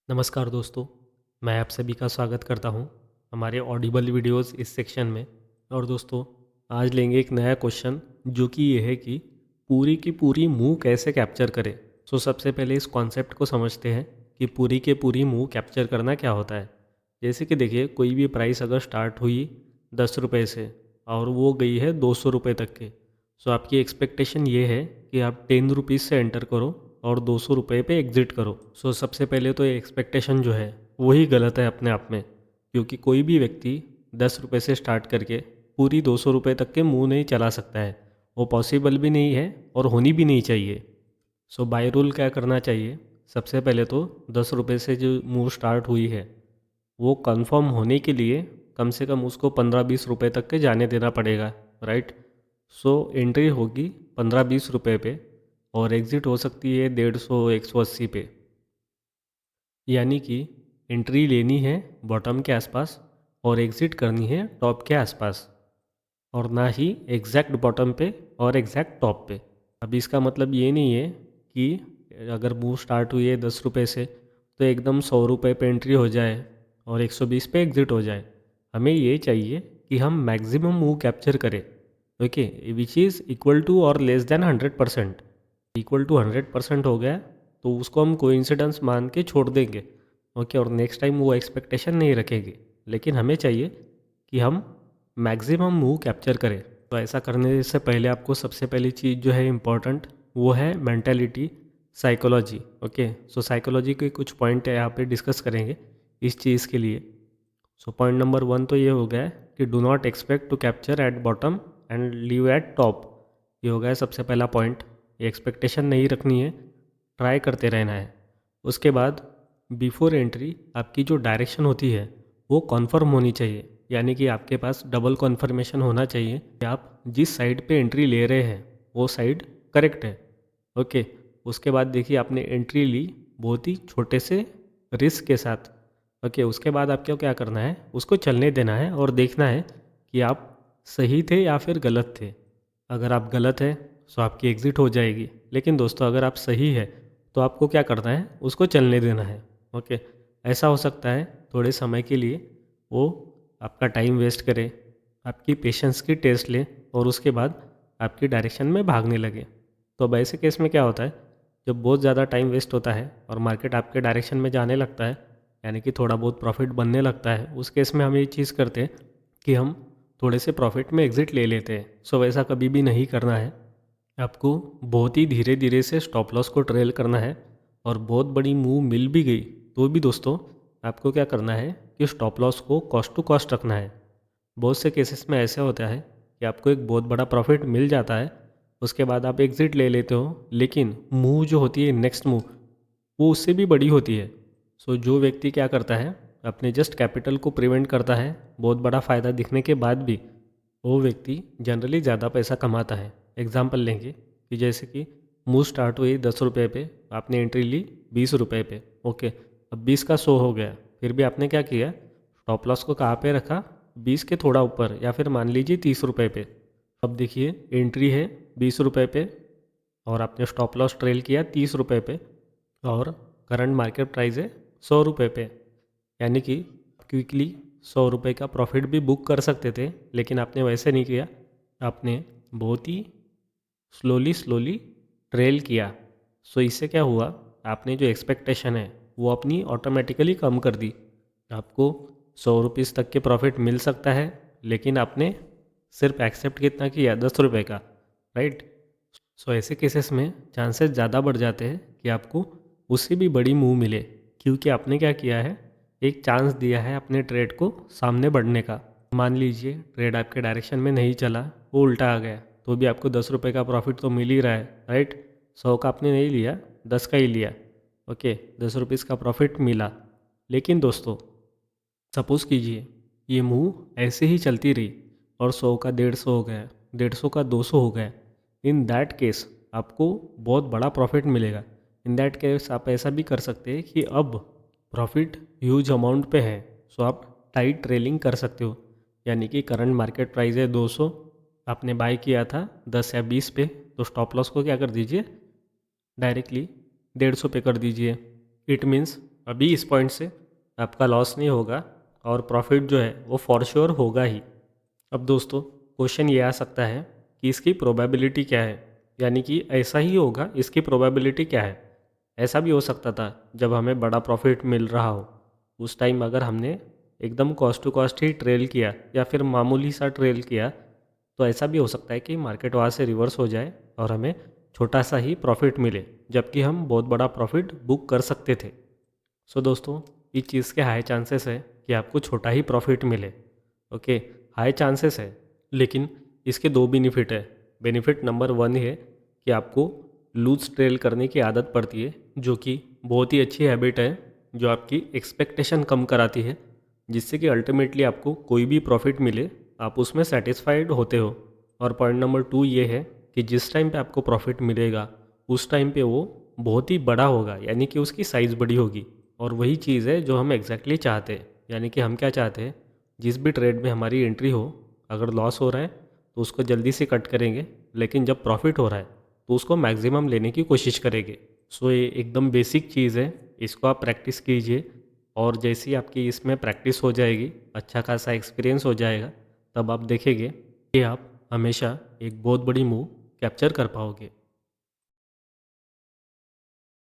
नमस्कार दोस्तों, मैं आप सभी का स्वागत करता हूं हमारे ऑडिबल वीडियोस इस सेक्शन में। और दोस्तों, आज लेंगे एक नया क्वेश्चन जो कि ये है कि पूरी की पूरी मूव कैसे कैप्चर करें। सबसे पहले इस कॉन्सेप्ट को समझते हैं कि पूरी के पूरी मूव कैप्चर करना क्या होता है। जैसे कि देखिए, कोई भी प्राइस अगर स्टार्ट हुई 10 रुपये से और वो गई है 200 रुपये तक के, आपकी एक्सपेक्टेशन ये है कि आप 10 रुपीज़ से एंटर करो और 200 रुपये पे एग्ज़िट करो। सबसे पहले तो ये एक्सपेक्टेशन जो है वही गलत है अपने आप में, क्योंकि कोई भी व्यक्ति 10 रुपये से स्टार्ट करके पूरी 200 रुपये तक के मुंह नहीं चला सकता है। वो पॉसिबल भी नहीं है और होनी भी नहीं चाहिए। बाय रूल क्या करना चाहिए, सबसे पहले तो 10 रुपये से जो मूव स्टार्ट हुई है वो कंफर्म होने के लिए कम से कम उसको 15-20 रुपये तक के जाने देना पड़ेगा, राइट। एंट्री होगी 15-20 रुपये पे और एग्ज़िट हो सकती है 150-180 पे। यानी कि एंट्री लेनी है बॉटम के आसपास और एग्ज़िट करनी है टॉप के आसपास, और ना ही एग्जैक्ट बॉटम पे और एग्जैक्ट टॉप पे। अब इसका मतलब ये नहीं है कि अगर मूव स्टार्ट हुई है 10 रुपये से तो एकदम 100 रुपये पे एंट्री हो जाए और 120 पे एग्ज़िट हो जाए। हमें ये चाहिए कि हम मैक्सिमम मूव कैप्चर करें, okay, which is equal to और लेस देन 100%। इक्वल टू 100% हो गया तो उसको हम कोइंसिडेंस मान के छोड़ देंगे, ओके, और नेक्स्ट टाइम वो एक्सपेक्टेशन नहीं रखेंगे। लेकिन हमें चाहिए कि हम मैक्सिमम मूव कैप्चर करें। तो ऐसा करने से पहले आपको सबसे पहली चीज़ जो है इम्पॉर्टेंट, वो है मेंटालिटी, साइकोलॉजी। ओके, साइकोलॉजी के कुछ पॉइंट यहाँ पे डिस्कस करेंगे इस चीज़ के लिए। पॉइंट नंबर 1 तो ये हो गया है कि do not expect to capture at bottom and leave at top. ये हो गया सबसे पहला पॉइंट। ये एक्सपेक्टेशन नहीं रखनी है, ट्राई करते रहना है। उसके बाद बिफोर एंट्री आपकी जो डायरेक्शन होती है वो कॉन्फर्म होनी चाहिए, यानी कि आपके पास डबल कॉन्फर्मेशन होना चाहिए कि आप जिस साइड पे एंट्री ले रहे हैं वो साइड करेक्ट है, ओके। उसके बाद देखिए, आपने एंट्री ली बहुत ही छोटे से रिस्क के साथ, ओके। उसके बाद आपको क्या करना है, उसको चलने देना है और देखना है कि आप सही थे या फिर गलत थे। अगर आप गलत हैं तो आपकी एग्ज़िट हो जाएगी, लेकिन दोस्तों अगर आप सही है तो आपको क्या करना है, उसको चलने देना है, ओके। ऐसा हो सकता है थोड़े समय के लिए वो आपका टाइम वेस्ट करे, आपकी पेशेंस की टेस्ट ले और उसके बाद आपकी डायरेक्शन में भागने लगे। तो अब ऐसे केस में क्या होता है, जब बहुत ज़्यादा टाइम वेस्ट होता है और मार्केट आपके डायरेक्शन में जाने लगता है, यानी कि थोड़ा बहुत प्रॉफिट बनने लगता है, उस केस में हम ये चीज़ करते हैं कि हम थोड़े से प्रॉफिट में एग्ज़िट ले लेते हैं। वैसा कभी भी नहीं करना है। आपको बहुत ही धीरे धीरे से स्टॉप लॉस को ट्रेल करना है, और बहुत बड़ी मूव मिल भी गई तो भी दोस्तों आपको क्या करना है कि स्टॉप लॉस को कॉस्ट टू कॉस्ट रखना है। बहुत से केसेस में ऐसा होता है कि आपको एक बहुत बड़ा प्रॉफिट मिल जाता है, उसके बाद आप एग्ज़िट ले लेते हो, लेकिन मूव जो होती है नेक्स्ट मूव वो उससे भी बड़ी होती है। जो व्यक्ति क्या करता है, अपने जस्ट कैपिटल को प्रिवेंट करता है बहुत बड़ा फ़ायदा दिखने के बाद भी, वो व्यक्ति जनरली ज़्यादा पैसा कमाता है। एग्जाम्पल लेंगे कि जैसे कि मूव स्टार्ट हुई 10 रुपये पे, आपने एंट्री ली 20 रुपये पे, ओके। अब 20 का 100 हो गया, फिर भी आपने क्या किया, स्टॉप लॉस को कहाँ पे रखा, 20 के थोड़ा ऊपर, या फिर मान लीजिए 30 रुपये पे। अब देखिए, एंट्री है 20 रुपये पे और आपने स्टॉप लॉस ट्रेल किया 30 रुपये पे, और करंट मार्केट प्राइस है 100 रुपये पे। यानी कि क्विकली 100 रुपये का प्रॉफिट भी बुक कर सकते थे, लेकिन आपने वैसे नहीं किया, आपने बहुत ही स्लोली स्लोली ट्रेल किया। इससे क्या हुआ, आपने जो एक्सपेक्टेशन है वो अपनी ऑटोमेटिकली कम कर दी। आपको 100 रुपीज़ तक के प्रॉफिट मिल सकता है, लेकिन आपने सिर्फ एक्सेप्ट कितना किया, 10 रुपये का, राइट। ऐसे केसेस में चांसेस ज़्यादा बढ़ जाते हैं कि आपको उससे भी बड़ी मूव मिले, क्योंकि आपने क्या किया है, एक चांस दिया है अपने ट्रेड को सामने बढ़ने का। मान लीजिए ट्रेड आपके डायरेक्शन में नहीं चला, वो उल्टा आ गया, तो भी आपको 10 रुपये का प्रॉफिट तो मिल ही रहा है, राइट। 100 का आपने नहीं लिया, 10 का ही लिया, ओके, 10 रुपीज़ का प्रॉफिट मिला। लेकिन दोस्तों सपोज़ कीजिए ये मूव ऐसे ही चलती रही और 100 का 150 हो गया, 150 का 200 हो गया। इन दैट केस आपको बहुत बड़ा प्रॉफिट मिलेगा। इन दैट केस आप ऐसा भी कर सकते हैं कि अब प्रॉफिट ह्यूज अमाउंट पे है, आप टाइट ट्रेलिंग कर सकते हो। यानी कि करंट मार्केट प्राइस है 200, आपने बाय किया था 10 या 20 पे, तो स्टॉप लॉस को क्या कर दीजिए, डायरेक्टली 150 पे कर दीजिए। इट मीन्स अभी इस पॉइंट से आपका लॉस नहीं होगा और प्रॉफिट जो है वो फॉर श्योर होगा ही। अब दोस्तों क्वेश्चन ये आ सकता है कि इसकी प्रोबेबिलिटी क्या है, यानी कि ऐसा ही होगा, इसकी प्रोबेबिलिटी क्या है। ऐसा भी हो सकता था जब हमें बड़ा प्रॉफिट मिल रहा हो उस टाइम अगर हमने एकदम कॉस्ट टू कॉस्ट ही ट्रेल किया या फिर मामूली सा ट्रेल किया, तो ऐसा भी हो सकता है कि मार्केट वहाँ से रिवर्स हो जाए और हमें छोटा सा ही प्रॉफिट मिले, जबकि हम बहुत बड़ा प्रॉफिट बुक कर सकते थे। सो दोस्तों इस चीज़ के हाई चांसेस है कि आपको छोटा ही प्रॉफिट मिले। ओके, हाई चांसेस है, लेकिन इसके दो बेनिफिट है। बेनिफिट नंबर वन है कि आपको लूज ट्रेल करने की आदत पड़ती है, जो कि बहुत ही अच्छी हैबिट है, जो आपकी एक्सपेक्टेशन कम कराती है, जिससे कि अल्टीमेटली आपको कोई भी प्रॉफिट मिले आप उसमें सेटिस्फाइड होते हो। और पॉइंट नंबर टू ये है कि जिस टाइम पे आपको प्रॉफिट मिलेगा उस टाइम पे वो बहुत ही बड़ा होगा, यानी कि उसकी साइज़ बड़ी होगी। और वही चीज़ है जो हम एग्जैक्टली चाहते हैं। यानी कि हम क्या चाहते हैं, जिस भी ट्रेड में हमारी एंट्री हो, अगर लॉस हो रहा है तो उसको जल्दी से कट करेंगे, लेकिन जब प्रॉफिट हो रहा है तो उसको मैक्सिमम लेने की कोशिश करेंगे। सो ये एकदम बेसिक चीज़ है, इसको आप प्रैक्टिस कीजिए। और जैसे ही आपकी इसमें प्रैक्टिस हो जाएगी, अच्छा खासा एक्सपीरियंस हो जाएगा, तब आप देखेंगे कि आप हमेशा एक बहुत बड़ी मूव कैप्चर कर पाओगे।